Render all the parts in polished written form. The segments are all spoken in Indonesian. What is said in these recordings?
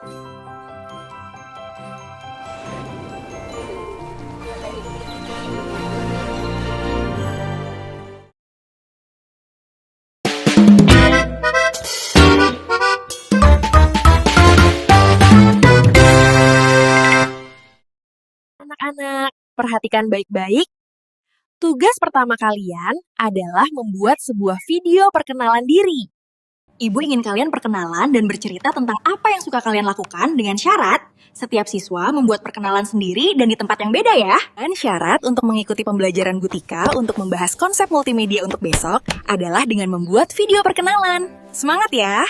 Anak-anak, perhatikan baik-baik. Tugas pertama kalian adalah membuat sebuah video perkenalan diri. Ibu ingin kalian perkenalan dan bercerita tentang apa yang suka kalian lakukan dengan syarat setiap siswa membuat perkenalan sendiri dan di tempat yang beda ya. Dan syarat untuk mengikuti pembelajaran Gutika untuk membahas konsep multimedia untuk besok adalah dengan membuat video perkenalan. Semangat ya!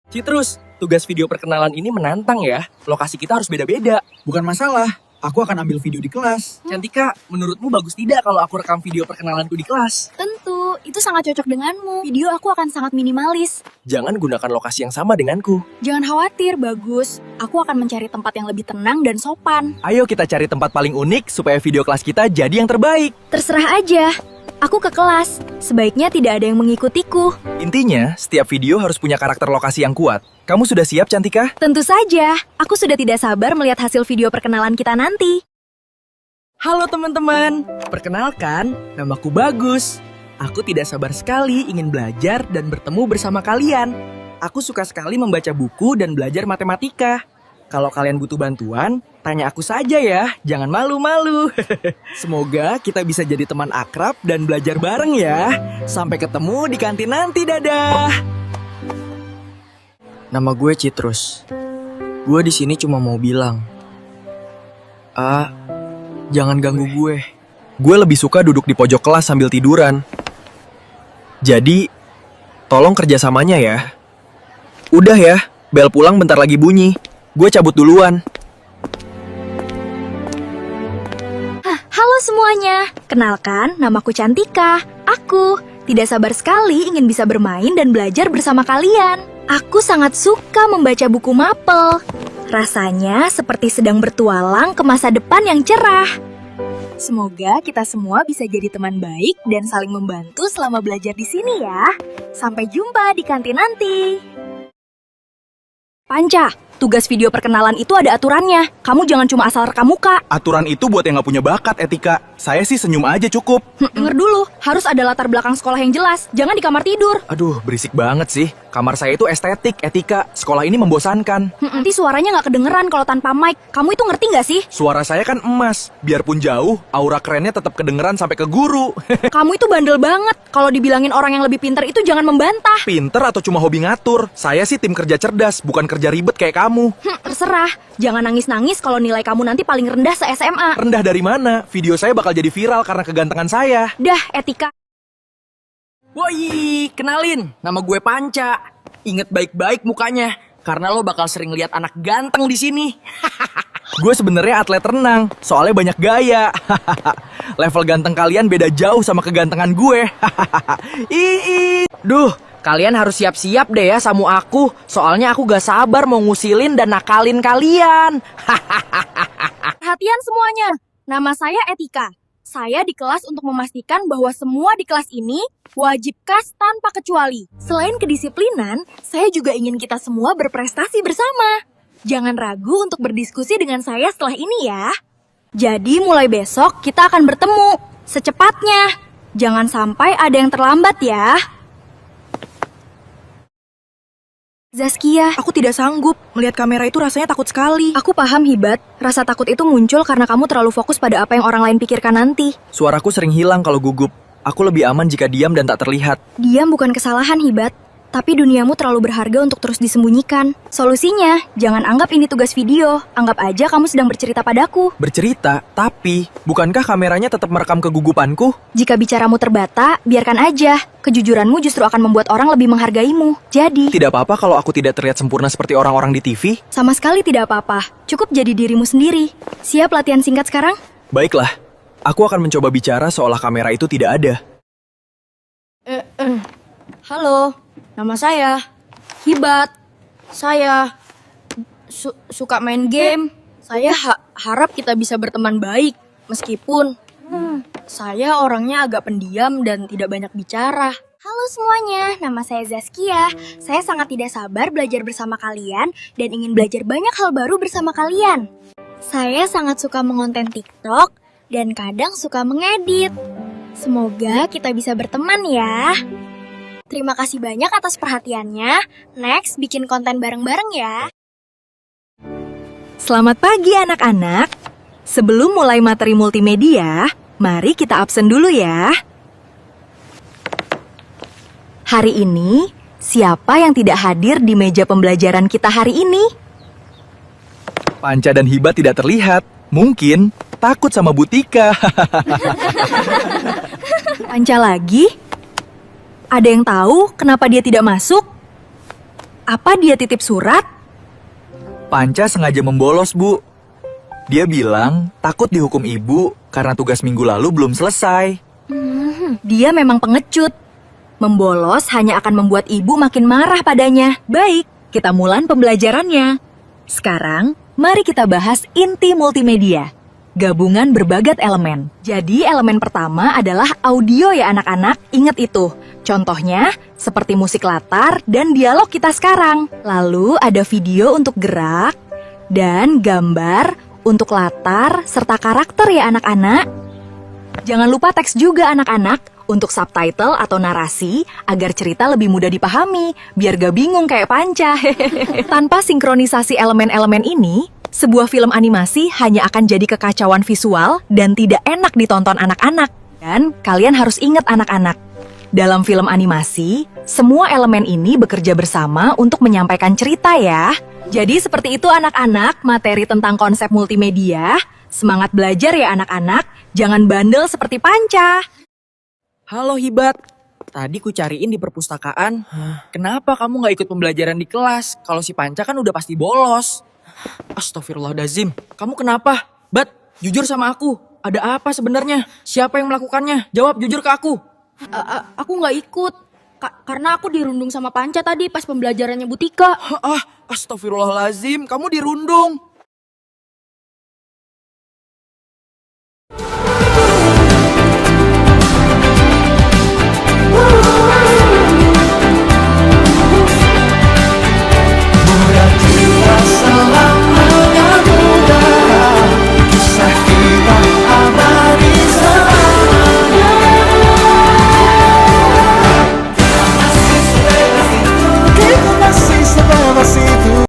Citrus, tugas video perkenalan ini menantang ya. Lokasi kita harus beda-beda. Bukan masalah, aku akan ambil video di kelas. Cantika, menurutmu bagus tidak kalau aku rekam video perkenalanku di kelas? Tentu, itu sangat cocok denganmu. Video aku akan sangat minimalis. Jangan gunakan lokasi yang sama denganku. Jangan khawatir, bagus. Aku akan mencari tempat yang lebih tenang dan sopan. Ayo kita cari tempat paling unik supaya video kelas kita jadi yang terbaik. Terserah aja. Aku ke kelas. Sebaiknya tidak ada yang mengikutiku. Intinya, setiap video harus punya karakter lokasi yang kuat. Kamu sudah siap, Cantika? Tentu saja. Aku sudah tidak sabar melihat hasil video perkenalan kita nanti. Halo teman-teman, perkenalkan, namaku Bagus. Aku tidak sabar sekali ingin belajar dan bertemu bersama kalian. Aku suka sekali membaca buku dan belajar matematika. Kalau kalian butuh bantuan, tanya aku saja ya, jangan malu-malu. Semoga kita bisa jadi teman akrab dan belajar bareng ya. Sampai ketemu di kantin nanti, dadah. Nama gue Citrus. Gue di sini cuma mau bilang, jangan ganggu gue. Gue lebih suka duduk di pojok kelas sambil tiduran. Jadi, tolong kerjasamanya ya. Udah ya, bel pulang bentar lagi bunyi. Gue cabut duluan. Halo semuanya, kenalkan namaku Cantika. Aku tidak sabar sekali ingin bisa bermain dan belajar bersama kalian. Aku sangat suka membaca buku mapel. Rasanya seperti sedang bertualang ke masa depan yang cerah. Semoga kita semua bisa jadi teman baik dan saling membantu selama belajar di sini ya. Sampai jumpa di kantin nanti. Panca, tugas video perkenalan itu ada aturannya. Kamu jangan cuma asal rekam muka. Aturan itu buat yang gak punya bakat, Etika. Saya sih senyum aja cukup. Dengar dulu, harus ada latar belakang sekolah yang jelas. Jangan di kamar tidur. Aduh, berisik banget sih. Kamar saya itu estetik, Etika. Sekolah ini membosankan. Nanti suaranya nggak kedengeran kalau tanpa mic. Kamu itu ngerti nggak sih? Suara saya kan emas. Biarpun jauh, aura kerennya tetap kedengeran sampai ke guru. Kamu itu bandel banget. Kalau dibilangin orang yang lebih pintar itu jangan membantah. Pinter atau cuma hobi ngatur? Saya sih tim kerja cerdas, bukan kerja ribet kayak kamu. Terserah. Jangan nangis-nangis kalau nilai kamu nanti paling rendah se-SMA. Rendah dari mana? Video saya bakal jadi viral karena kegantengan saya. Dah, Etika. Woi, kenalin, nama gue Panca. Ingat baik-baik mukanya, karena lo bakal sering lihat anak ganteng di sini. Gue sebenarnya atlet renang, soalnya banyak gaya. Level ganteng kalian beda jauh sama kegantengan gue. Duh, kalian harus siap-siap deh ya sama aku, soalnya aku gak sabar mau ngusilin dan nakalin kalian. Perhatian semuanya. Nama saya Etika. Saya di kelas untuk memastikan bahwa semua di kelas ini wajib kas tanpa kecuali. Selain kedisiplinan, saya juga ingin kita semua berprestasi bersama. Jangan ragu untuk berdiskusi dengan saya setelah ini ya. Jadi mulai besok kita akan bertemu secepatnya. Jangan sampai ada yang terlambat ya. Zaskia, aku tidak sanggup. Melihat kamera itu rasanya takut sekali. Aku paham, Hibat. Rasa takut itu muncul karena kamu terlalu fokus pada apa yang orang lain pikirkan nanti. Suaraku sering hilang kalau gugup. Aku lebih aman jika diam dan tak terlihat. Diam bukan kesalahan, Hibat. Tapi duniamu terlalu berharga untuk terus disembunyikan. Solusinya, jangan anggap ini tugas video. Anggap aja kamu sedang bercerita padaku. Bercerita, tapi bukankah kameranya tetap merekam kegugupanku? Jika bicaramu terbata, biarkan aja. Kejujuranmu justru akan membuat orang lebih menghargaimu. Jadi, Tidak apa-apa kalau aku tidak terlihat sempurna seperti orang-orang di TV. sama sekali tidak apa-apa. Cukup jadi dirimu sendiri. Siap latihan singkat sekarang? Baiklah, aku akan mencoba bicara seolah kamera itu tidak ada. Halo, nama saya Hibat. Saya suka main game. Saya harap kita bisa berteman baik. Meskipun saya orangnya agak pendiam dan tidak banyak bicara. Halo semuanya, nama saya Zaskia. Saya sangat tidak sabar belajar bersama kalian dan ingin belajar banyak hal baru bersama kalian. Saya sangat suka mengonten TikTok dan kadang suka mengedit. Semoga kita bisa berteman ya. Terima kasih banyak atas perhatiannya. Next, bikin konten bareng-bareng ya. Selamat pagi anak-anak. Sebelum mulai materi multimedia, mari kita absen dulu ya. Hari ini, siapa yang tidak hadir di meja pembelajaran kita hari ini? Panca dan Hiba tidak terlihat. Mungkin takut sama Bu Tika. Panca lagi? Ada yang tahu kenapa dia tidak masuk? Apa dia titip surat? Panca sengaja membolos, Bu. Dia bilang takut dihukum ibu karena tugas minggu lalu belum selesai. Dia memang pengecut. Membolos hanya akan membuat ibu makin marah padanya. Baik, kita mulai pembelajarannya. Sekarang, mari kita bahas inti multimedia. Gabungan berbagai elemen. Jadi elemen pertama adalah audio ya anak-anak, ingat itu. Contohnya, seperti musik latar dan dialog kita sekarang. Lalu ada video untuk gerak, dan gambar untuk latar serta karakter ya anak-anak. Jangan lupa teks juga anak-anak, untuk subtitle atau narasi agar cerita lebih mudah dipahami, biar gak bingung kayak Panca. Tanpa sinkronisasi elemen-elemen ini, sebuah film animasi hanya akan jadi kekacauan visual dan tidak enak ditonton anak-anak. Dan kalian harus ingat anak-anak, dalam film animasi, semua elemen ini bekerja bersama untuk menyampaikan cerita ya. Jadi seperti itu anak-anak, materi tentang konsep multimedia. Semangat belajar ya anak-anak, jangan bandel seperti Panca. Halo Hibat, tadi ku cariin di perpustakaan. Kenapa kamu gak ikut pembelajaran di kelas? Kalau si Panca kan udah pasti bolos. Astagfirullahaladzim, kamu kenapa? Bat, jujur sama aku. Ada apa sebenarnya? Siapa yang melakukannya? Jawab jujur ke aku. Aku nggak ikut, karena aku dirundung sama Panca tadi pas pembelajarannya Bu Tika. Astagfirullahaladzim, kamu dirundung.